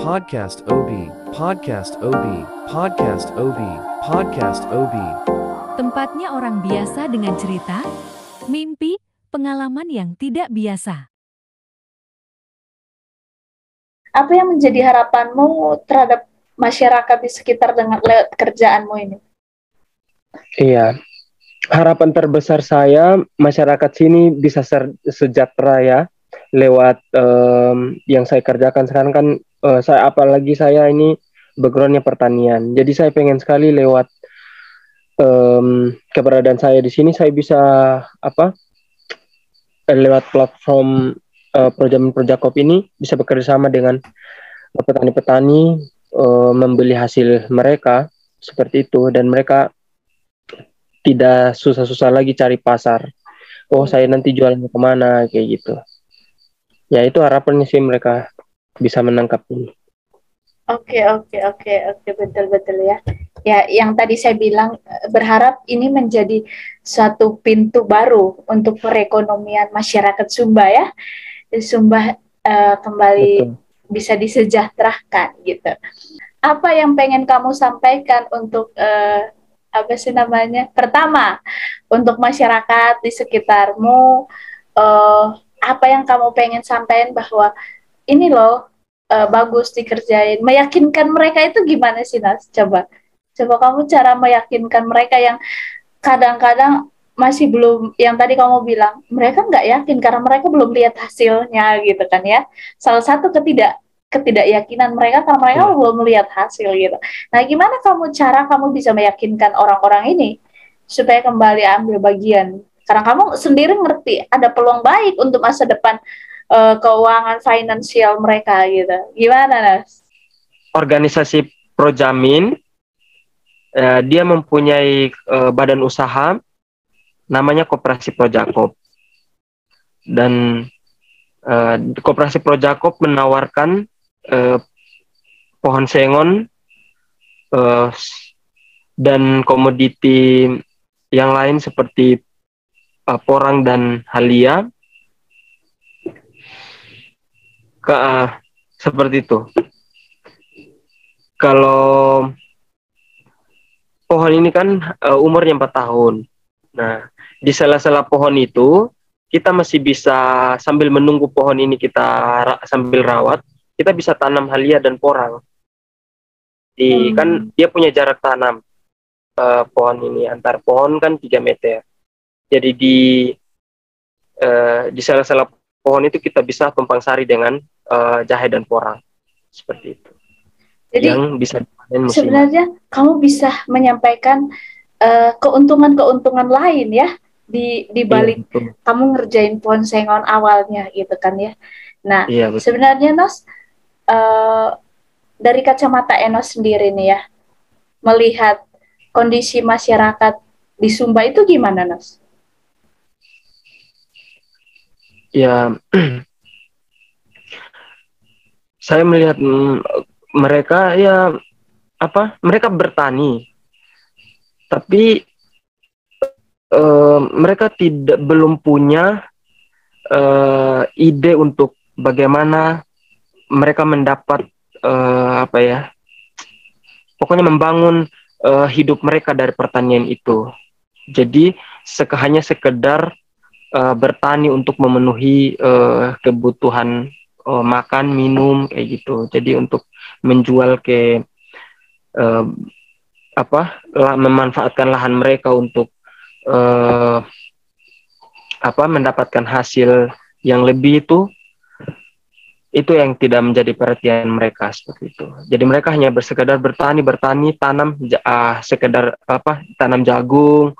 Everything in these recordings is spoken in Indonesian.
Podcast OB, Podcast OB, Podcast OB, Podcast OB. Tempatnya orang biasa dengan cerita, mimpi, pengalaman yang tidak biasa. Apa yang menjadi harapanmu terhadap masyarakat di sekitar dengan lewat kerjaanmu ini? Iya, harapan terbesar saya masyarakat sini bisa sejahtera ya lewat yang saya kerjakan sekarang kan apalagi saya ini backgroundnya pertanian. Jadi saya pengen sekali lewat keberadaan saya di sini saya bisa lewat platform Projamin Projakop ini bisa bekerja sama dengan petani-petani membeli hasil mereka seperti itu dan mereka tidak susah-susah lagi cari pasar. Oh saya nanti jualannya kemana kayak gitu. Ya itu harapannya sih mereka bisa menangkap ini. Oke, betul ya. Ya, yang tadi saya bilang berharap ini menjadi suatu pintu baru untuk perekonomian masyarakat Sumba ya. Sumba kembali Betul. bisa disejahterakan gitu. Apa yang pengen kamu sampaikan untuk Pertama, untuk masyarakat di sekitarmu, apa yang kamu pengen sampaikan bahwa ini loh bagus dikerjain, meyakinkan mereka itu gimana sih Nas? Coba kamu cara meyakinkan mereka yang kadang-kadang masih belum, yang tadi kamu bilang mereka nggak yakin karena mereka belum lihat hasilnya gitu kan ya. Salah satu ketidakyakinan mereka karena mereka belum melihat hasil gitu. Nah, gimana cara kamu bisa meyakinkan orang-orang ini supaya kembali ambil bagian? Karena kamu sendiri ngerti ada peluang baik untuk masa depan keuangan finansial mereka gitu. Gimana, Nas? Organisasi Projamin dia mempunyai badan usaha namanya Koperasi Projakop. Dan Koperasi Projakop menawarkan pohon sengon dan komoditi yang lain seperti porang dan halia seperti itu. Kalau pohon ini kan umurnya 4 tahun. Nah, di sela-sela pohon itu kita masih bisa sambil menunggu pohon ini kita sambil rawat, kita bisa tanam halia dan porang. Kan dia punya jarak tanam pohon ini antar pohon kan 3 meter. Jadi di sela-sela pohon itu kita bisa tumpang sari dengan jahe dan porang seperti itu. Jadi yang bisa sebenarnya kamu bisa menyampaikan keuntungan-keuntungan lain ya di balik kamu ngerjain pohon sengon awalnya gitu kan ya. Nah, sebenarnya Nos, dari kacamata Enos sendiri nih ya, melihat kondisi masyarakat di Sumba itu gimana, Nos? Ya, saya melihat mereka mereka bertani, tapi mereka belum punya ide untuk bagaimana mereka mendapat pokoknya membangun hidup mereka dari pertanian itu. Jadi hanya sekedar bertani untuk memenuhi kebutuhan makan, minum kayak gitu. Jadi untuk menjual ke memanfaatkan lahan mereka untuk mendapatkan hasil yang lebih itu yang tidak menjadi perhatian mereka seperti itu. Jadi mereka hanya sekedar bertani, tanam sekedar tanam jagung,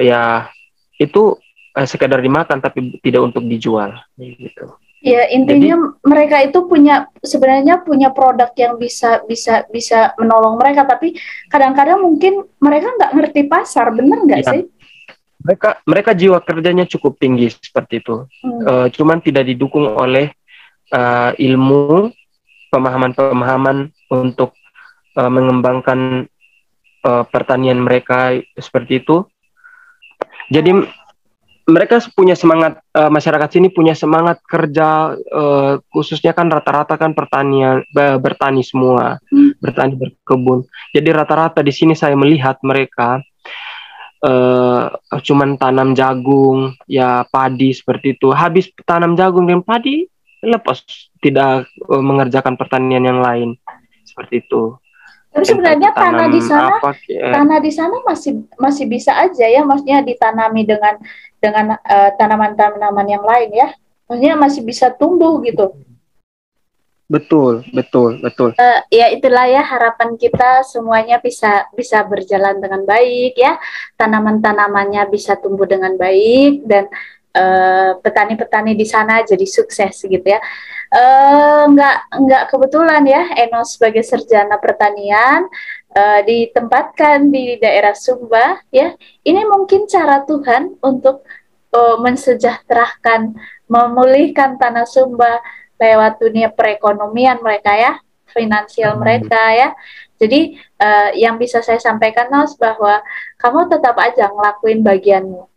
ya itu sekedar dimakan tapi tidak untuk dijual gitu. Ya, intinya mereka itu sebenarnya punya produk yang bisa menolong mereka, tapi kadang-kadang mungkin mereka nggak ngerti pasar, bener nggak sih? Mereka jiwa kerjanya cukup tinggi seperti itu, cuman tidak didukung oleh ilmu, pemahaman untuk mengembangkan pertanian mereka seperti itu. Jadi mereka punya semangat masyarakat sini punya semangat kerja, khususnya kan rata-rata kan pertanian, bertani semua, bertani berkebun. Jadi rata-rata di sini saya melihat mereka cuman tanam jagung, ya padi seperti itu. Habis tanam jagung dan padi, lepas tidak mengerjakan pertanian yang lain seperti itu. Tapi sebenarnya tanah di sana masih bisa aja ya, maksudnya ditanami dengan tanaman-tanaman yang lain ya. Maksudnya masih bisa tumbuh gitu. Betul. Ya itulah ya harapan kita, semuanya bisa berjalan dengan baik ya, tanaman-tanamannya bisa tumbuh dengan baik, dan petani-petani di sana jadi sukses gitu ya. Nggak kebetulan ya Enos sebagai sarjana pertanian ditempatkan di daerah Sumba ya. Ini mungkin cara Tuhan untuk mensejahterakan, memulihkan tanah Sumba lewat dunia perekonomian mereka ya, finansial mereka ya. Jadi yang bisa saya sampaikan Nos, bahwa kamu tetap aja ngelakuin bagianmu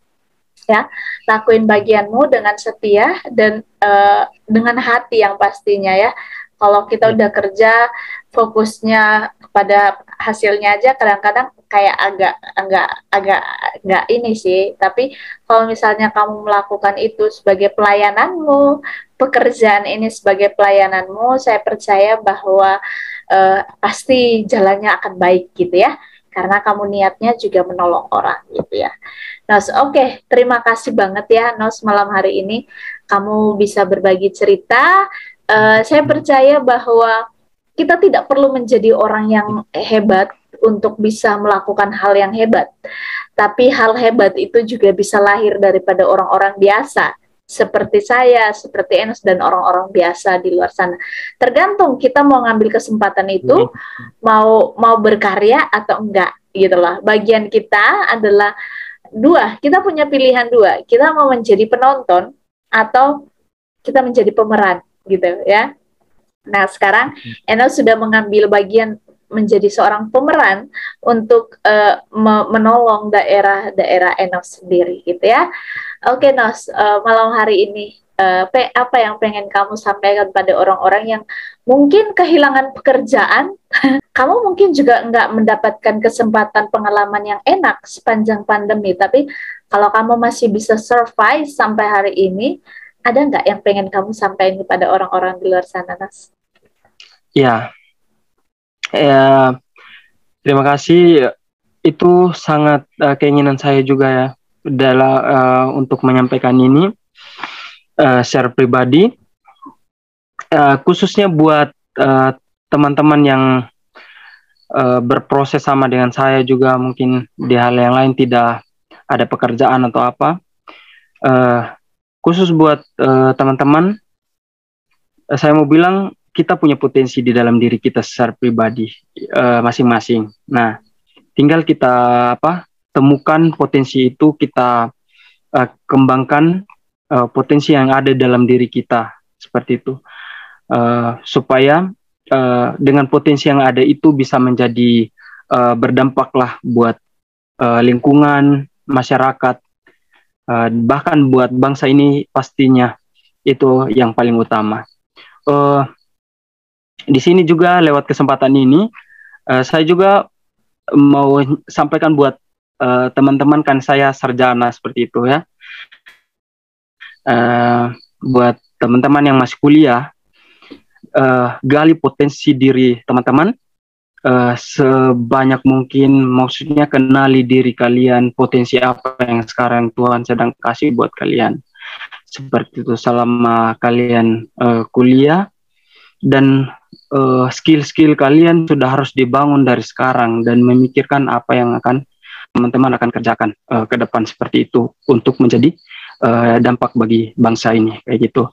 ya, lakuin bagianmu dengan setia dan dengan hati yang pastinya ya. Kalau kita udah kerja fokusnya kepada hasilnya aja, kadang-kadang kayak agak nggak ini sih. Tapi kalau misalnya kamu melakukan itu sebagai pelayananmu, pekerjaan ini sebagai pelayananmu, saya percaya bahwa pasti jalannya akan baik gitu ya, karena kamu niatnya juga menolong orang gitu ya. Nos, oke, terima kasih banget ya Nos, malam hari ini kamu bisa berbagi cerita. Saya percaya bahwa kita tidak perlu menjadi orang yang hebat untuk bisa melakukan hal yang hebat, tapi hal hebat itu juga bisa lahir daripada orang-orang biasa seperti saya, seperti Enos, dan orang-orang biasa di luar sana. Tergantung kita mau ngambil kesempatan itu, mau berkarya atau enggak gitu loh. Bagian kita adalah dua, kita punya pilihan dua, kita mau menjadi penonton atau kita menjadi pemeran gitu ya. Nah sekarang Enos sudah mengambil bagian menjadi seorang pemeran untuk menolong daerah Enos sendiri gitu ya. Oke Nos, malam hari ini apa yang pengen kamu sampaikan pada orang-orang yang mungkin kehilangan pekerjaan? Kamu mungkin juga nggak mendapatkan kesempatan pengalaman yang enak sepanjang pandemi, tapi kalau kamu masih bisa survive sampai hari ini, ada nggak yang pengen kamu sampaikan kepada orang-orang di luar sana, Nas? Ya, terima kasih. Itu sangat keinginan saya juga ya, untuk menyampaikan ini secara pribadi, khususnya buat teman-teman yang berproses sama dengan saya juga, mungkin di hal yang lain tidak ada pekerjaan atau apa. Khusus buat teman-teman, saya mau bilang kita punya potensi di dalam diri kita secara pribadi masing-masing. Nah, tinggal kita temukan potensi itu, kita kembangkan potensi yang ada dalam diri kita seperti itu, supaya dengan potensi yang ada itu bisa menjadi berdampak lah buat lingkungan, masyarakat, bahkan buat bangsa ini, pastinya itu yang paling utama. Di sini juga lewat kesempatan ini saya juga mau sampaikan buat teman-teman, kan saya sarjana seperti itu ya, buat teman-teman yang masih kuliah, gali potensi diri teman-teman sebanyak mungkin. Maksudnya kenali diri kalian, potensi apa yang sekarang Tuhan sedang kasih buat kalian seperti itu selama kalian kuliah. Dan skill-skill kalian sudah harus dibangun dari sekarang, dan memikirkan apa yang akan teman-teman akan kerjakan ke depan seperti itu, untuk menjadi dampak bagi bangsa ini kayak gitu.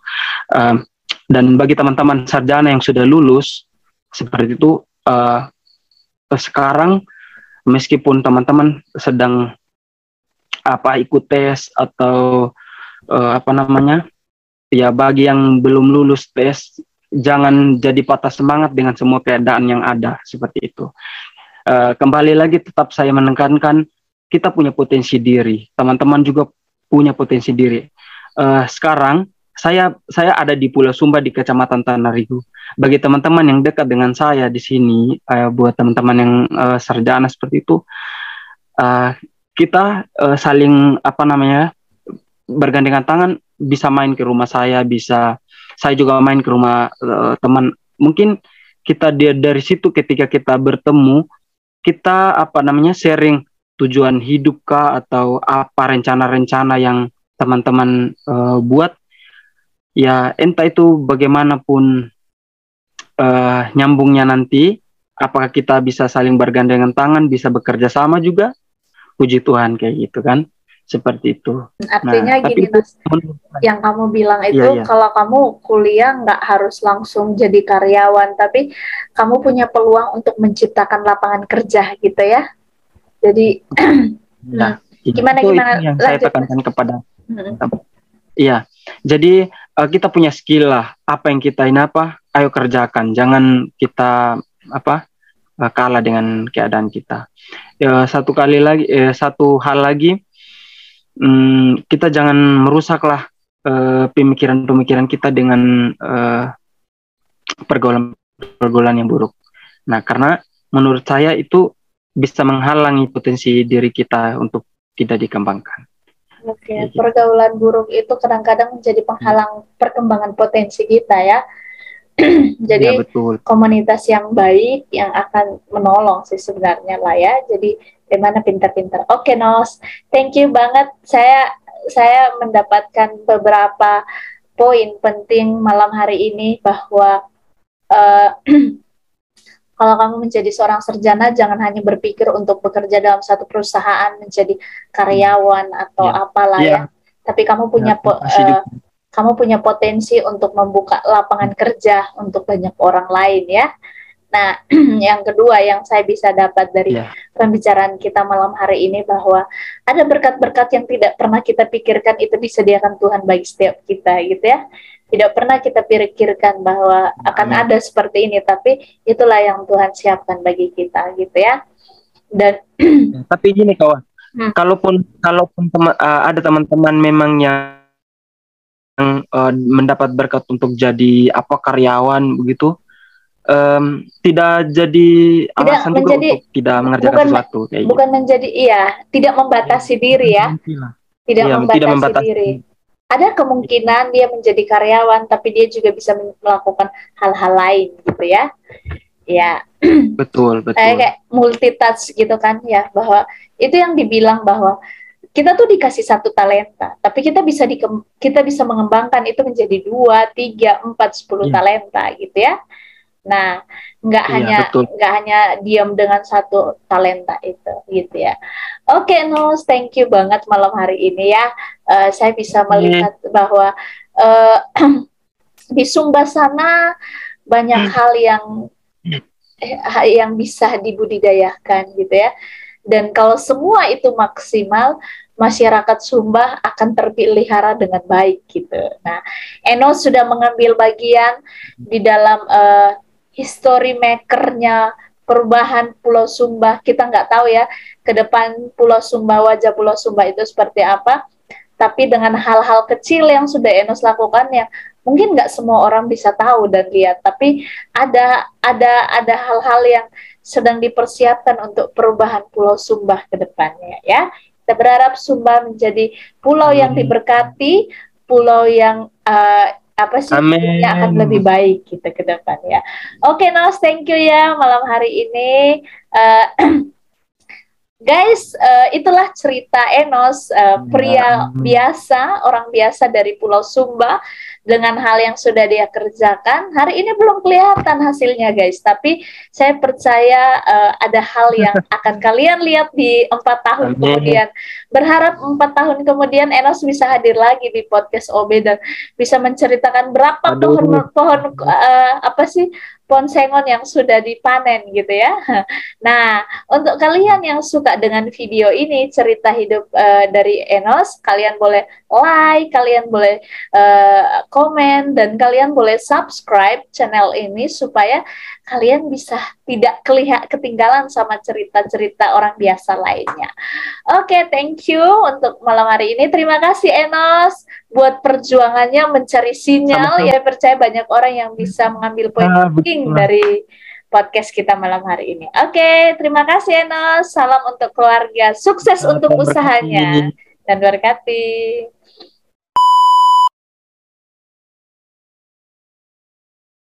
Dan bagi teman-teman sarjana yang sudah lulus seperti itu, sekarang meskipun teman-teman sedang ikut tes atau ya, bagi yang belum lulus tes, jangan jadi patah semangat dengan semua keadaan yang ada seperti itu. Kembali lagi, tetap saya menekankan kita punya potensi diri, teman-teman juga punya potensi diri. sekarang saya ada di Pulau Sumba di Kecamatan Tanarigu. Bagi teman-teman yang dekat dengan saya di sini, buat teman-teman yang sarjana seperti itu, kita saling bergandengan tangan, bisa main ke rumah saya, bisa saya juga main ke rumah teman. Mungkin kita dari situ ketika kita bertemu, kita sharing tujuan hidup kah, atau apa rencana-rencana yang teman-teman buat. Ya, entah itu bagaimanapun nyambungnya nanti, apakah kita bisa saling bergandengan tangan, bisa bekerja sama juga, puji Tuhan kayak gitu kan, seperti itu. Artinya gini Mas, yang kamu bilang itu iya. Kalau kamu kuliah nggak harus langsung jadi karyawan, tapi kamu punya peluang untuk menciptakan lapangan kerja gitu ya. Jadi gimana itu yang saya tekankan kepada iya. Jadi kita punya skill lah, apa yang kita ayo kerjakan, jangan kita kalah dengan keadaan kita. Satu hal lagi, kita jangan merusaklah pemikiran kita dengan pergaulan yang buruk. Nah, karena menurut saya itu bisa menghalangi potensi diri kita untuk tidak dikembangkan. Oke, pergaulan buruk itu kadang-kadang menjadi penghalang perkembangan potensi kita ya. Jadi ya, betul. Komunitas yang baik yang akan menolong sih sebenarnya lah ya. Jadi gimana pintar-pintar. Oke, Nos, thank you banget. Saya mendapatkan beberapa poin penting malam hari ini bahwa kalau kamu menjadi seorang sarjana, jangan hanya berpikir untuk bekerja dalam satu perusahaan menjadi karyawan atau apalah ya. Tapi kamu punya potensi untuk membuka lapangan kerja untuk banyak orang lain ya. Nah, yang kedua yang saya bisa dapat dari pembicaraan kita malam hari ini bahwa ada berkat-berkat yang tidak pernah kita pikirkan itu disediakan Tuhan bagi setiap kita gitu ya. Tidak pernah kita pikirkan bahwa akan ada seperti ini, tapi itulah yang Tuhan siapkan bagi kita gitu ya. Dan tapi gini kawan, kalaupun ada teman-teman memang yang mendapat berkat untuk jadi karyawan begitu, tidak jadi alasan juga untuk tidak mengerjakan sesuatu kayak bukan gitu. Menjadi tidak membatasi diri ya. Tidak membatasi diri. Ada kemungkinan dia menjadi karyawan, tapi dia juga bisa melakukan hal-hal lain gitu ya. Ya. Betul. Kayak multitask gitu kan ya, bahwa itu yang dibilang bahwa kita tuh dikasih satu talenta, tapi kita bisa mengembangkan itu menjadi 2, 3, 4, 10 talenta gitu ya. Nah, nggak hanya diam dengan satu talenta itu, gitu ya. Oke, Nos, thank you banget malam hari ini ya. Saya bisa melihat bahwa di Sumba sana banyak hal yang bisa dibudidayakan, gitu ya. Dan kalau semua itu maksimal, masyarakat Sumba akan terpelihara dengan baik, gitu. Nah, Enos sudah mengambil bagian di dalam history maker-nya perubahan Pulau Sumba. Kita nggak tahu ya ke depan Pulau Sumba, wajah Pulau Sumba itu seperti apa, tapi dengan hal-hal kecil yang sudah Enos lakukan yang mungkin nggak semua orang bisa tahu dan lihat, tapi ada hal-hal yang sedang dipersiapkan untuk perubahan Pulau Sumba ke depannya ya. Kita berharap Sumba menjadi pulau yang diberkati, pulau yang yang akan lebih baik kita ke depan ya. Oke, Nos, thank you ya malam hari ini. Guys, itulah cerita Enos, pria biasa, orang biasa dari Pulau Sumba dengan hal yang sudah dia kerjakan. Hari ini belum kelihatan hasilnya, guys, tapi saya percaya ada hal yang akan kalian lihat di 4 tahun kemudian. Berharap 4 tahun kemudian Enos bisa hadir lagi di podcast OB dan bisa menceritakan berapa pohon pohon sengon yang sudah dipanen gitu ya. Nah, untuk kalian yang suka dengan video ini, cerita hidup dari Enos, kalian boleh like, kalian boleh komen, dan kalian boleh subscribe channel ini supaya kalian bisa tidak ketinggalan sama cerita-cerita orang biasa lainnya. Oke, thank you untuk malam hari ini. Terima kasih Enos buat perjuangannya mencari sinyal. Sama-sama. Ya, percaya banyak orang yang bisa mengambil poin penting betul. dari podcast kita malam hari ini. Oke, terima kasih Enos. Salam untuk keluarga. Sukses untuk Tuhan berkati. usahanya. Dan berkati.